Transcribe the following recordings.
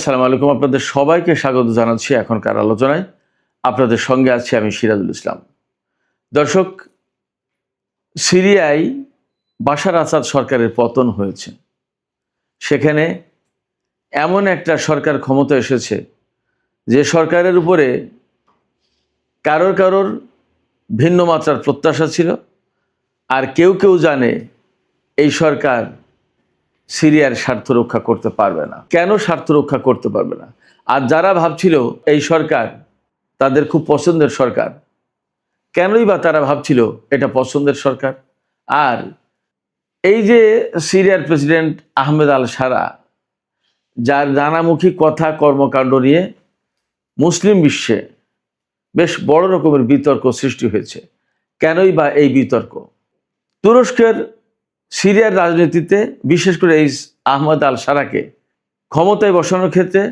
আসসালামু আলাইকুম। আপনাদের সবাইকে স্বাগত জানাচ্ছি এখনকার আলোচনায়। আপনাদের সঙ্গে আছি আমি সিরাজুল ইসলাম। দর্শক, সিরিয়ায় বাশার আসাদ সরকারের পতন হয়েছে। সেখানে এমন একটা সরকার ক্ষমতা এসেছে যে সরকারের উপরে কারোর ভিন্ন মাত্রার প্রত্যাশা ছিল, আর কেউ জানে এই সরকার সিরিয়ার স্বার্থ রক্ষা করতে পারবে না। কেন স্বার্থ রক্ষা করতে পারবে না? আর যারা ভাবছিল এই সরকার তাদের খুব পছন্দের সরকার, কেনই বা তারা ভাবছিল এটা পছন্দের সরকার? আর এই যে সিরিয়ার প্রেসিডেন্ট আহমেদ আল সারা, যার নানামুখী কথা কর্মকাণ্ড নিয়ে মুসলিম বিশ্বে বেশ বড় রকমের বিতর্ক সৃষ্টি হয়েছে। কেনই বা এই বিতর্ক? তুরস্কের সিরিয়ার রাজনীতিতে বিশেষ করে এই আহমেদ আল সারাকে ক্ষমতায় বসানোর ক্ষেত্রে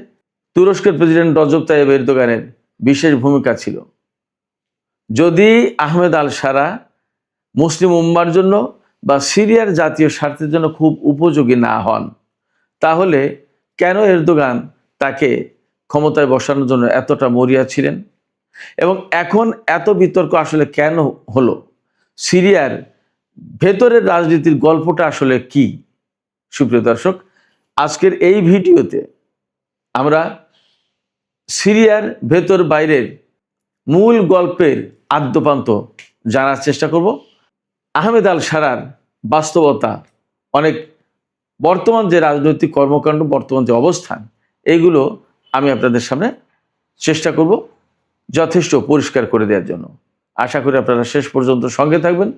তুরস্কের প্রেসিডেন্ট রজব তাইয়েব এরদোগানের বিশেষ ভূমিকা ছিল। যদি আহমেদ আল সারা মুসলিম উম্মার জন্য বা সিরিয়ার জাতীয় স্বার্থের জন্য খুব উপযোগী না হন, তাহলে কেন এরদোগান তাকে ক্ষমতায় বসানোর জন্য এতটা মরিয়া ছিলেন? এবং এখন এত বিতর্ক আসলে কেন হলো? সিরিয়ার ভেতরের রাজনীতির গল্পটা আসলে কি? সুপ্রিয় দর্শক, আজকের এই ভিডিওতে আমরা সিরিয়ার ভেতর বাইরের মূল গল্পের আদ্যপান্ত জানার চেষ্টা করব। আহমেদ আল সারার বাস্তবতা, অনেক বর্তমান যে রাজনৈতিক কর্মকাণ্ড, বর্তমান যে অবস্থান, এইগুলো আমি আপনাদের সামনে চেষ্টা করব যথেষ্ট পরিষ্কার করে দেওয়ার জন্য। আশা করি আপনারা শেষ পর্যন্ত সঙ্গে থাকবেন।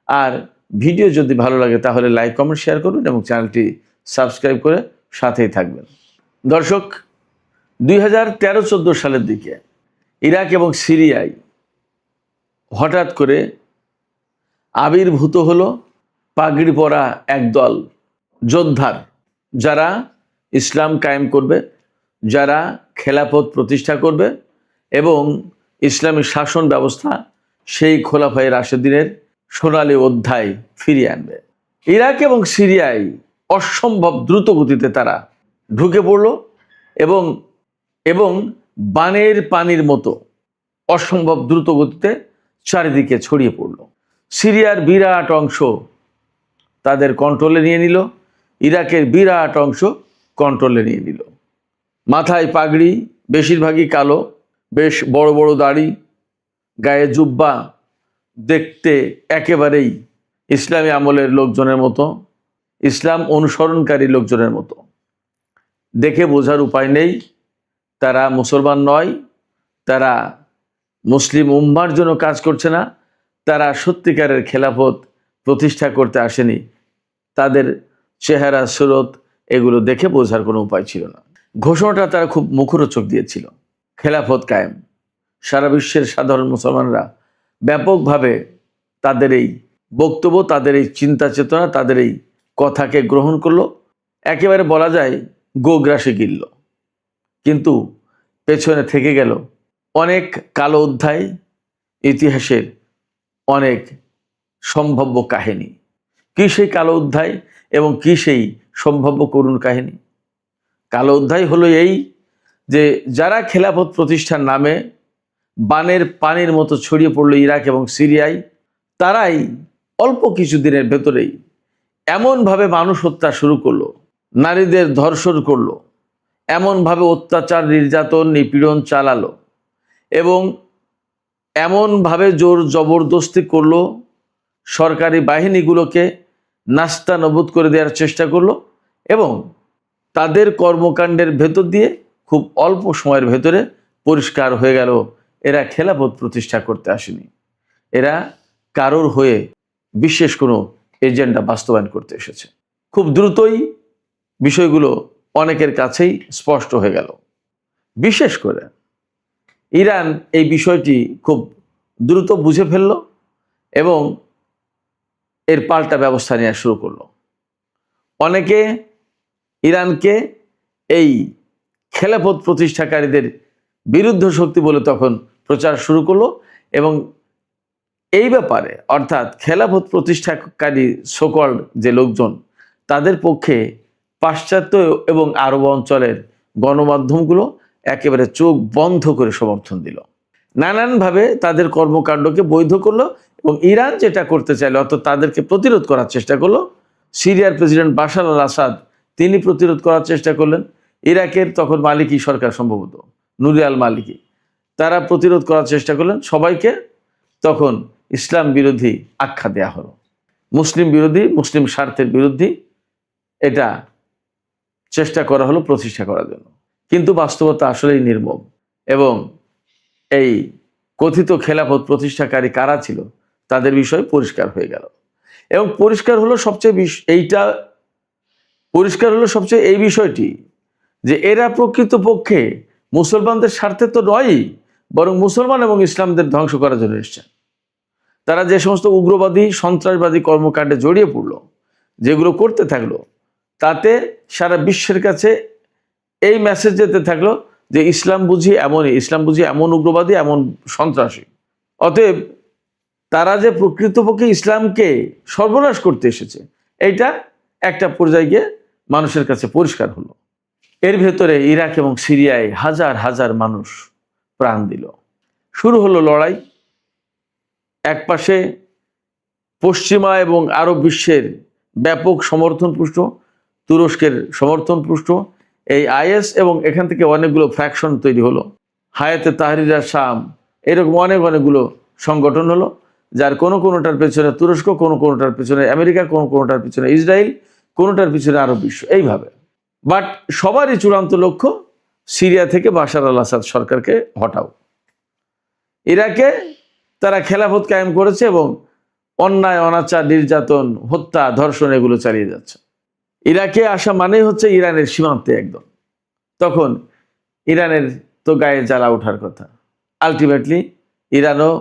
আর ভিডিও যদি ভালো লাগে তাহলে লাইক, কমেন্ট, শেয়ার করবেন এবং চ্যানেলটি সাবস্ক্রাইব করে সাথেই থাকবেন। দর্শক, 2013-14 সালের দিকে ইরাক এবং সিরিয়ায় হঠাৎ করে আবির্ভূত হলো পাগড়ি পরা একদল যোদ্ধার, যারা ইসলাম কায়েম করবে, যারা খেলাফত প্রতিষ্ঠা করবে এবং ইসলামী শাসন ব্যবস্থা সেই খোলাফায়ে রাশেদিনের সোনালী অধ্যায় ফিরিয়ে আনবে। ইরাক এবং সিরিয়ায় অসম্ভব দ্রুত গতিতে তারা ঢুকে পড়ল এবং বানের পানির মতো অসম্ভব দ্রুত গতিতে চারিদিকে ছড়িয়ে পড়ল। সিরিয়ার বিরাট অংশ তাদের কন্ট্রোলে নিয়ে নিল, ইরাকের বিরাট অংশ কন্ট্রোলে নিয়ে নিল। মাথায় পাগড়ি, বেশিরভাগই কালো, বেশ বড় বড় দাড়ি, গায়ে জুব্বা, দেখতে একেবারেই ইসলামী আমলের লোকজনের মতো, ইসলাম অনুসরণকারী লোকজনের মতো। দেখে বোঝার উপায় নেই তারা মুসলমান নয়, তারা মুসলিম উম্মার জন্য কাজ করছে না, তারা সত্যিকারের খেলাফত প্রতিষ্ঠা করতে আসেনি। তাদের চেহারা, সুরত, এগুলো দেখে বোঝার কোনো উপায় ছিল না। ঘোষণাটা তারা খুব মুখরোচক দিয়েছিল, খেলাফত কায়েম। সারা বিশ্বের সাধারণ মুসলমানরা ব্যাপকভাবে তাদের এই বক্তব্য, তাদের এই চিন্তা চেতনা, তাদের এই কথাকে গ্রহণ করলো, একেবারে বলা যায় গোগ্রাসে গিলল। কিন্তু পেছনে থেকে গেল অনেক কালো অধ্যায়, ইতিহাসের অনেক সম্ভাব্য কাহিনী। কি সেই কালো অধ্যায় এবং কি সেই সম্ভাব্য করুণ কাহিনী? কালো অধ্যায় হলো এই যে যারা খেলাফত প্রতিষ্ঠার নামে বানের পানির মতো ছড়িয়ে পড়লো ইরাক এবং সিরিয়ায়, তারাই অল্প কিছুদিনের ভেতরেই এমনভাবে মানুষ হত্যা শুরু করলো, নারীদের ধর্ষণ করলো, এমনভাবে অত্যাচার, নির্যাতন, নিপীড়ন চালালো এবং এমনভাবে জোর জবরদস্তি করলো, সরকারি বাহিনীগুলোকে নাস্তানাবুদ করে দেওয়ার চেষ্টা করলো এবং তাদের কর্মকাণ্ডের ভেতর দিয়ে খুব অল্প সময়ের ভেতরে পরিষ্কার হয়ে গেল এরা খেলাফত প্রতিষ্ঠা করতে আসেনি, এরা কারোর হয়ে বিশেষ কোনো এজেন্ডা বাস্তবায়ন করতে এসেছে। খুব দ্রুতই বিষয়গুলো অনেকের কাছেই স্পষ্ট হয়ে গেল। বিশেষ করে ইরান এই বিষয়টি খুব দ্রুত বুঝে ফেলল এবং এর পাল্টা ব্যবস্থা নেওয়া শুরু করলো। অনেকে ইরানকে এই খেলাফত প্রতিষ্ঠাকারীদের বিরুদ্ধ শক্তি বলে তখন প্রচার শুরু করলো এবং এই ব্যাপারে, অর্থাৎ খেলাফত প্রতিষ্ঠাকারী সকল যে লোকজন, তাদের পক্ষে পাশ্চাত্য এবং আরব অঞ্চলের গণমাধ্যমগুলো একেবারে চোখ বন্ধ করে সমর্থন দিল, নানানভাবে তাদের কর্মকাণ্ডকে বৈধ করলো এবং ইরান যেটা করতে চাইলো অর্থাৎ তাদেরকে প্রতিরোধ করার চেষ্টা করলো। সিরিয়ার প্রেসিডেন্ট বাশার আল আসাদ তিনি প্রতিরোধ করার চেষ্টা করলেন। ইরাকের তখন মালিকি সরকার, সম্ভবত নুরি আল মালিকি, তারা প্রতিরোধ করার চেষ্টা করলেন। সবাইকে তখন ইসলাম বিরোধী আখ্যা দেয়া হলো, মুসলিম বিরোধী, মুসলিম স্বার্থের বিরোধী এটা চেষ্টা করা হলো প্রতিষ্ঠা করার জন্য। কিন্তু বাস্তবতা আসলেই নির্মম এবং এই কথিত খেলাফত প্রতিষ্ঠাকারী কারা ছিল তাদের বিষয় পরিষ্কার হয়ে গেল। এবং পরিষ্কার হলো সবচেয়ে এই বিষয়টি যে এরা প্রকৃতপক্ষে মুসলমানদের স্বার্থে তো নয়ই, বরং মুসলমান এবং ইসলামদের ধ্বংস করার জন্য এসেছেন। তারা যে সমস্ত উগ্রবাদী সন্ত্রাসবাদী কর্মকাণ্ডে জড়িয়ে পড়লো, যেগুলো করতে থাকলো, তাতে সারা বিশ্বের কাছে এই মেসেজ যেতে থাকলো যে ইসলাম বুঝি এমনই, ইসলাম বুঝি এমন উগ্রবাদী, এমন সন্ত্রাসী। অতএব তারা যে প্রকৃতপক্ষে ইসলামকে সর্বনাশ করতে এসেছে, এইটা একটা পর্যায়ে গিয়ে মানুষের কাছে পরিষ্কার হলো। এর ভেতরে ইরাক এবং সিরিয়ায় হাজার হাজার মানুষ প্রাণ দিল। শুরু হলো লড়াই। একপাশে পশ্চিমা এবং আরব বিশ্বের ব্যাপক সমর্থনপুষ্ট, তুরস্কের সমর্থনপুষ্ট এই আইএস, এবং এখান থেকে অনেকগুলো ফ্র্যাকশন তৈরি হলো। হায়াতে তাহরির শাম, এরকম অনেকগুলো সংগঠন হলো, যার কোনোটার পেছনে তুরস্ক, কোনোটার পেছনে আমেরিকা, কোনোটার পেছনে ইসরায়েল, কোনোটার পিছনে আরব বিশ্ব, এইভাবে। বাট সবারই চূড়ান্ত লক্ষ্য সিরিয়া থেকে বাশার আল আসাদ সরকারকে হটাও। ইরাকে তারা খেলাফত কায়েম করেছে এবং অন্যায়, অনাচার, নির্যাতন, হত্যা, ধর্ষণ এগুলো চালিয়ে যাচ্ছে। ইরাকে আসা মানেই হচ্ছে ইরানের সীমান্তে একদম। তখন ইরানের তো গায়ে জ্বালা ওঠার কথা। আলটিমেটলি ইরানও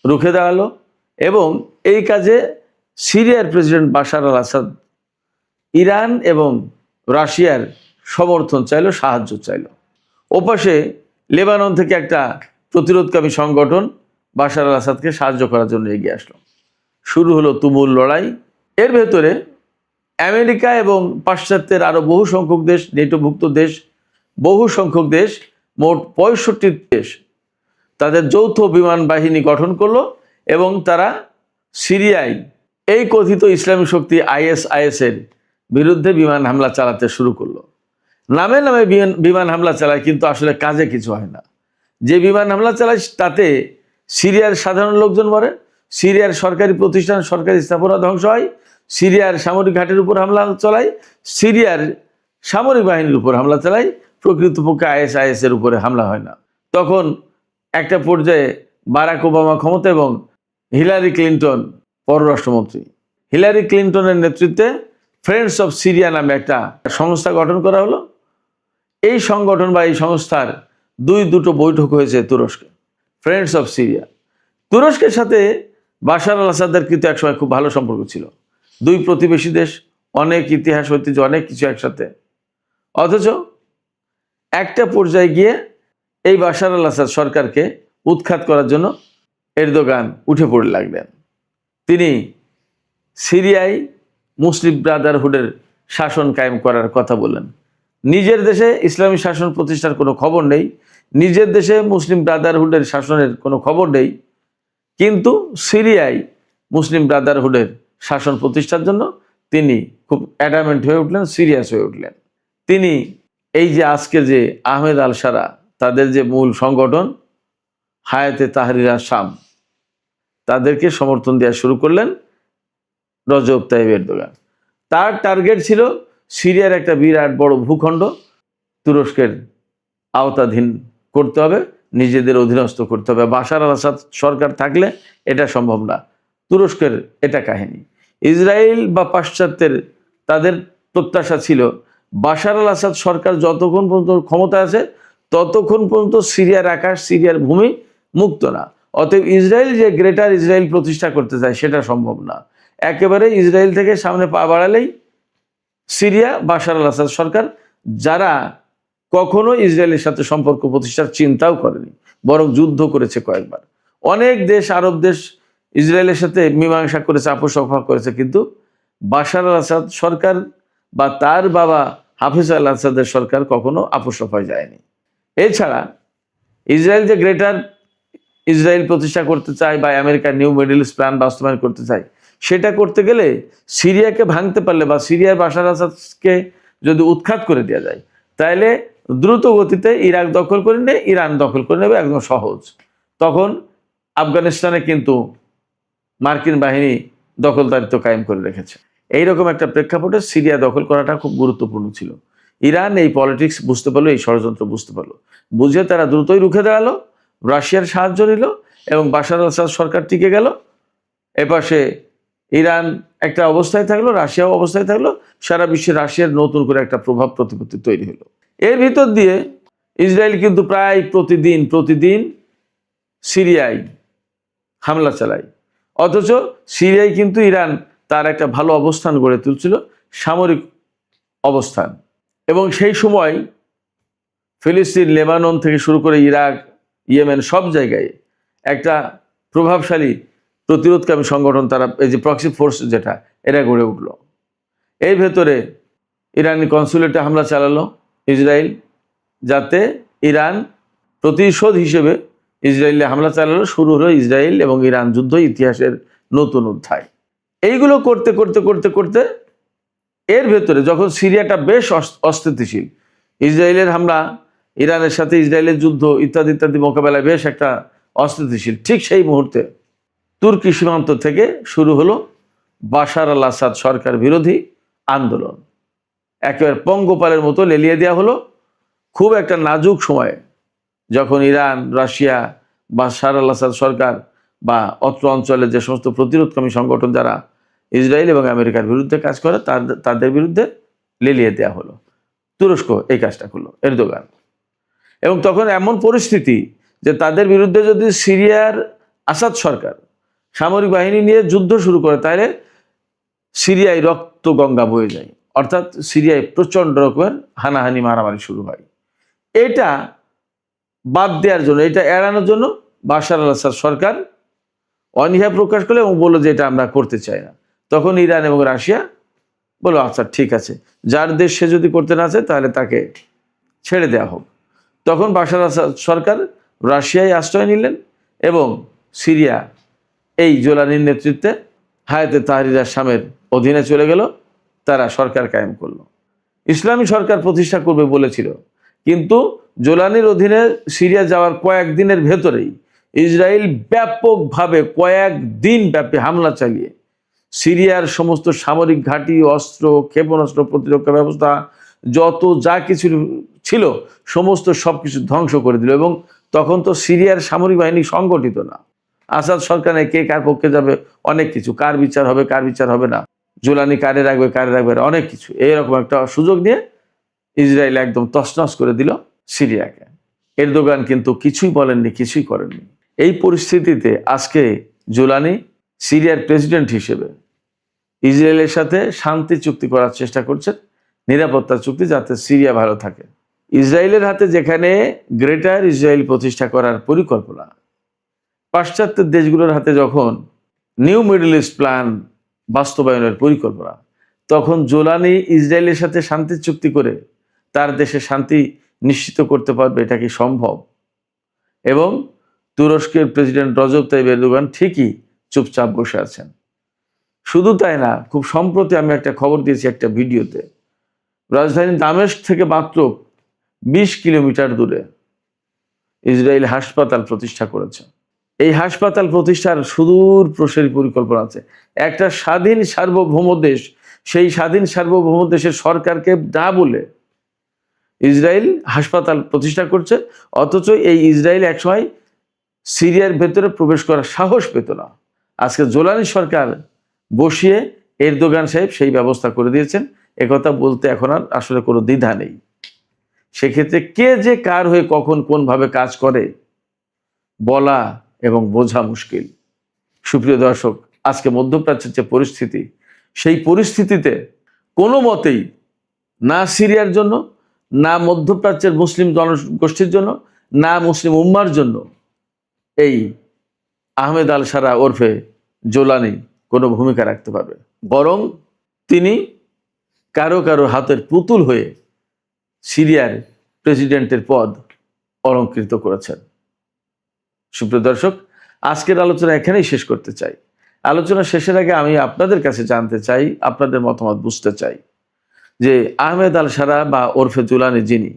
রুখে দাঁড়ালো এবং এই কাজে সিরিয়ার প্রেসিডেন্ট বাশার আল আসাদ ইরান এবং রাশিয়ার সমর্থন চাইলো, সাহায্য চাইলো। ওপাশে লেবানন থেকে একটা প্রতিরোধকামী সংগঠন বাশার আল আসাদকে সাহায্য করার জন্য এগিয়ে আসলো। শুরু হলো তুমুল লড়াই। এর ভেতরে আমেরিকা এবং পাশ্চাত্যের আরো বহু সংখ্যক দেশ, নেটোভুক্ত দেশ, বহু সংখ্যক দেশ, মোট 65 দেশ তাদের যৌথ বিমান বাহিনী গঠন করলো এবং তারা সিরিয়ায় এই কথিত ইসলামী শক্তি ISIS এর বিরুদ্ধে বিমান হামলা চালাতে শুরু করলো। নামে নামে বিমান হামলা চালায়, কিন্তু আসলে কাজে কিছু হয় না। যে বিমান হামলা চালায় তাতে সিরিয়ার সাধারণ লোকজন মরে, সিরিয়ার সরকারি প্রতিষ্ঠান, সরকারি স্থাপনা ধ্বংস হয়, সিরিয়ার সামরিক ঘাটের উপর হামলা চালায়, সিরিয়ার সামরিক বাহিনীর উপর হামলা চালায়। প্রকৃতপক্ষে ISIS এর উপরে হামলা হয় না। তখন একটা পর্যায়ে বারাক ওবামা ক্ষমতা এবং হিলারি ক্লিন্টন পররাষ্ট্রমন্ত্রী, হিলারি ক্লিন্টনের নেতৃত্বে ফ্রেন্ডস অফ সিরিয়া নামে একটা সংস্থা গঠন করা হলো। এই সংগঠন বা এই সংস্থার দুটো বৈঠক হয়েছে তুরস্কে, ফ্রেন্ডস অফ সিরিয়া। তুরস্কের সাথে বাশার আল আসাদের কিন্তু একসময় খুব ভালো সম্পর্ক ছিল। দুই প্রতিবেশী দেশ, অনেক ইতিহাস, ঐতিহ্য, অনেক কিছু একসাথে। অথচ একটা পর্যায়ে গিয়ে এই বাশার আল আসাদ সরকারকে উৎখাত করার জন্য এরদোগান উঠে পড়ে লাগলেন। তিনি সিরিয়ায় মুসলিম ব্রাদারহুডের শাসন কায়েম করার কথা বললেন। নিজের দেশে ইসলামী শাসন প্রতিষ্ঠার কোনো খবর নেই, নিজের দেশে মুসলিম ব্রাদারহুডের শাসনের কোনো খবর নেই, কিন্তু সিরিয়ায় মুসলিম ব্রাদারহুডের শাসন প্রতিষ্ঠার জন্য তিনি খুব অ্যাডামেন্ট হয়ে উঠলেন, সিরিয়াস হয়ে উঠলেন। তিনি এই যে আজকে যে আহমেদ আল সারা, তাদের যে মূল সংগঠন হায়াতে তাহরির শাম, তাদেরকে সমর্থন দেওয়া শুরু করলেন রজব তাইয়িব এরদোগান। তার টার্গেট ছিল সিরিয়ার একটা বিরাট বড় ভূখণ্ড তুরস্কের আওতাধীন করতে হবে, নিজেদের অধীনস্থ করতে হবে। বাশার আল আসাদ সরকার থাকলে এটা সম্ভব না। তুরস্কের এটা কাহিনী। ইসরায়েল বা পাশ্চাত্যের তাদের প্রত্যাশা ছিল বাশার আল আসাদ সরকার যতক্ষণ পর্যন্ত ক্ষমতা আছে ততক্ষণ পর্যন্ত সিরিয়ার আকাশ, সিরিয়ার ভূমি মুক্ত না। অতএব ইসরায়েল যে গ্রেটার ইসরায়েল প্রতিষ্ঠা করতে চায় সেটা সম্ভব না। একেবারে ইসরায়েল থেকে সামনে পা বাড়ালেই সিরিয়া, বাশার আল আসাদ সরকার, যারা কখনো ইসরায়েলের সাথে সম্পর্ক প্রতিষ্ঠার চিন্তাও করেনি, বরং যুদ্ধ করেছে কয়েকবার। অনেক দেশ, আরব দেশ ইসরায়েলের সাথে মীমাংসা করেছে, আপোষ করেছে, কিন্তু বাশার আল আসাদ সরকার বা তার বাবা হাফিজ আল আসাদের সরকার কখনো আপোষ রফায় যায়নি। এছাড়া ইসরায়েল যে গ্রেটার ইসরায়েল প্রতিষ্ঠা করতে চায় বা আমেরিকার নিউ মিডল ইস্ট প্ল্যান বাস্তবায়ন করতে চায়, সেটা করতে গেলে সিরিয়াকে ভাঙতে পারলে বা সিরিয়ার বাশার আসাদকে যদি উৎখাত করে দেওয়া যায়, তাহলে দ্রুত গতিতে ইরাক দখল করে নেবে, ইরান দখল করে নেবে, একদম সহজ। তখন আফগানিস্তানে কিন্তু মার্কিন বাহিনী দখলদারিত্ব কায়েম করে রেখেছে। এইরকম একটা প্রেক্ষাপটে সিরিয়া দখল করাটা খুব গুরুত্বপূর্ণ ছিল। ইরান এই পলিটিক্স বুঝতে পারলো, এই ষড়যন্ত্র বুঝতে পারলো, বুঝে তারা দ্রুতই রুখে দাঁড়ালো, রাশিয়ার সাহায্য নিল এবং বাশার আল আসাদ সরকার টিকে গেল। এপাশে ইরান একটা অবস্থায় থাকলো, রাশিয়াও অবস্থায় থাকলো, সারা বিশ্বে রাশিয়ার নতুন করে একটা প্রভাব প্রতিপত্তি তৈরি হলো। এর ভিতর দিয়ে ইসরায়েল কিন্তু প্রায় প্রতিদিন সিরিয়ায় হামলা চালায়, অথচ সিরিয়ায় কিন্তু ইরান তার একটা ভালো অবস্থান গড়ে তুলছিল, সামরিক অবস্থান। এবং সেই সময় ফিলিস্তিন, লেবানন থেকে শুরু করে ইরাক, ইয়েমেন সব জায়গায় একটা প্রভাবশালী প্রতিরোধকামী সংগঠন, তারা এই যে প্রক্সি ফোর্স যেটা, এরা গড়ে উঠল। এর ভেতরে ইরানি কনসুলেটে হামলা চালালো ইসরায়েল, যাতে ইরান প্রতিশোধ হিসেবে ইসরায়েলে হামলা চালালো। শুরু হলো ইসরায়েল এবং ইরান যুদ্ধ, ইতিহাসের নতুন অধ্যায়। এইগুলো করতে করতে করতে করতে এর ভেতরে যখন সিরিয়াটা বেশ অস্থিতিশীল, ইসরায়েলের হামলা, ইরানের সাথে ইসরায়েলের যুদ্ধ ইত্যাদি ইত্যাদি মোকাবেলায় বেশ একটা অস্থিতিশীল, ঠিক সেই মুহূর্তে তুর্কি সীমান্ত থেকে শুরু হলো বাশার আল আসাদ সরকার বিরোধী আন্দোলন। একেবারে পঙ্গপালের মতো লেলিয়ে দেওয়া হলো। খুব একটা নাজুক সময়ে যখন ইরান, রাশিয়া, বাশার আল আসাদ সরকার বা অত্র অঞ্চলের যে সমস্ত প্রতিরোধকামী সংগঠন যারা ইসরায়েল এবং আমেরিকার বিরুদ্ধে কাজ করে, তাদের বিরুদ্ধে লেলিয়ে দেওয়া হলো। তুরস্ক এই কাজটা করলো, এরদোগান। এবং তখন এমন পরিস্থিতি যে তাদের বিরুদ্ধে যদি সিরিয়ার আসাদ সরকার সামরিক বাহিনী নিয়ে যুদ্ধ শুরু করে, তাহলে সিরিয়ায় রক্ত গঙ্গা বয়ে যায়, অর্থাৎ সিরিয়ায় প্রচণ্ড রকমের হানাহানি, মারামারি শুরু হয়। এটা বাদ দেওয়ার জন্য, এটা এড়ানোর জন্য বাশার আল আসাদ সরকার অনীহা প্রকাশ করলো এবং বললো যে এটা আমরা করতে চাই না। তখন ইরান এবং রাশিয়া বললো আচ্ছা ঠিক আছে, যার দেশ সে যদি করতে না চায় তাহলে তাকে ছেড়ে দেওয়া হোক। তখন বাশার আসাদ সরকার রাশিয়ায় আশ্রয় নিলেন এবং সিরিয়া এই জোলানির নেতৃত্বে হায়াতে তাহরির আল-শামের অধীনে চলে গেল। তারা সরকার কায়েম করলো, ইসলামী সরকার প্রতিষ্ঠা করবে বলেছিল। কিন্তু জোলানির অধীনে সিরিয়া যাওয়ার কয়েকদিনের ভেতরেই ইসরায়েল ব্যাপকভাবে কয়েকদিন ব্যাপী হামলা চালিয়ে সিরিয়ার সমস্ত সামরিক ঘাঁটি, অস্ত্র, ক্ষেপণাস্ত্র, প্রতিরক্ষা ব্যবস্থা, যত যা কিছু ছিল সমস্ত সবকিছু ধ্বংস করে দিল। এবং তখন তো সিরিয়ার সামরিক বাহিনী সংগঠিত না, আসাদ সরকারে কে কার পক্ষে যাবে, অনেক কিছু, কার বিচার হবে কার বিচার হবে না, জোলানি কারে রাখবে কারে রাখবে, অনেক কিছু। এইরকম একটা সুযোগ নিয়ে ইসরায়েল একদম তছনছ করে দিল সিরিয়াকে। এরদোগান কিন্তু কিছুই বলেননি, কিছুই করেননি। এই পরিস্থিতিতে আজকে জোলানি সিরিয়ার প্রেসিডেন্ট হিসেবে ইসরায়েলের সাথে শান্তি চুক্তি করার চেষ্টা করছেন, নিরাপত্তা চুক্তি, যাতে সিরিয়া ভালো থাকে। ইসরায়েলের হাতে যেখানে গ্রেটার ইসরায়েল প্রতিষ্ঠা করার পরিকল্পনা, পাশ্চাত্যের দেশগুলোর হাতে যখন নিউ মিডল ইস্ট প্ল্যান বাস্তবায়নের পরিকল্পনা, তখন জোলানি ইসরায়েলের সাথে শান্তি চুক্তি করে তার দেশে শান্তি নিশ্চিত করতে পারবে, এটা কি সম্ভব? এবং তুরস্কের প্রেসিডেন্ট রজব তাইয়িপ এরদোগান ঠিকই চুপচাপ বসে আছেন। শুধু তাই না, খুব সম্প্রতি আমি একটা খবর দিয়েছি একটা ভিডিওতে, রাজধানী দামেস্ক থেকে মাত্র 20 কিলোমিটার দূরে ইসরায়েল হাসপাতাল প্রতিষ্ঠা করেছে। এই হাসপাতাল প্রতিষ্ঠার সুদূর প্রসারী পরিকল্পনা আছে। একটা স্বাধীন সার্বভৌম দেশ, সেই স্বাধীন সার্বভৌম দেশের সরকারকে না বলে ইসরায়েল হাসপাতাল প্রতিষ্ঠা করছে, অথচ এই ইসরায়েল একসময় সিরিয়ার ভেতরে প্রবেশ করার সাহস পেত না। আজকে জোলানি সরকার বসিয়ে এরদোগান সাহেব সেই ব্যবস্থা করে দিয়েছেন। একথা বলতে এখন আর আসলে কোনো দ্বিধা নেই। সেক্ষেত্রে কে যে কার হয়ে কখন কোনভাবে কাজ করে বলা এবং বোঝা মুশকিল। সুপ্রিয় দর্শক, আজকে মধ্যপ্রাচ্যের যে পরিস্থিতি, সেই পরিস্থিতিতে কোনো মতেই না সিরিয়ার জন্য, না মধ্যপ্রাচ্যের মুসলিম জনগোষ্ঠীর জন্য, না মুসলিম উম্মার জন্য এই আহমেদ আল সারা ওরফে জোলানি কোনো ভূমিকা রাখতে পারবে। বরং তিনি কারো কারো হাতের পুতুল হয়ে সিরিয়ার প্রেসিডেন্টের পদ অলঙ্কৃত করেছেন। সুপ্রিয় দর্শক, আজকের আলোচনা এখানেই শেষ করতে চাই। আলোচনা শেষের আগে আমি আপনাদের কাছে জানতে চাই, আপনাদের মতামত বুঝতে চাই যে আহমেদ আল সারা বা ওরফে জুলানি যিনি,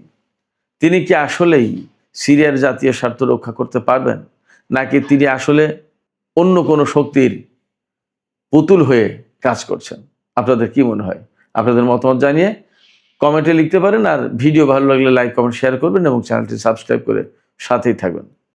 তিনি কি আসলেই সিরিয়ার জাতীয় স্বার্থ রক্ষা করতে পারবেন, নাকি তিনি আসলে অন্য কোনো শক্তির পুতুল হয়ে কাজ করছেন? আপনাদের কি মনে হয়? আপনাদের মতামত জানিয়ে কমেন্টে লিখতে পারেন। আর ভিডিও ভালো লাগলে লাইক, কমেন্ট, শেয়ার করবেন এবং চ্যানেলটি সাবস্ক্রাইব করে সাথেই থাকবেন।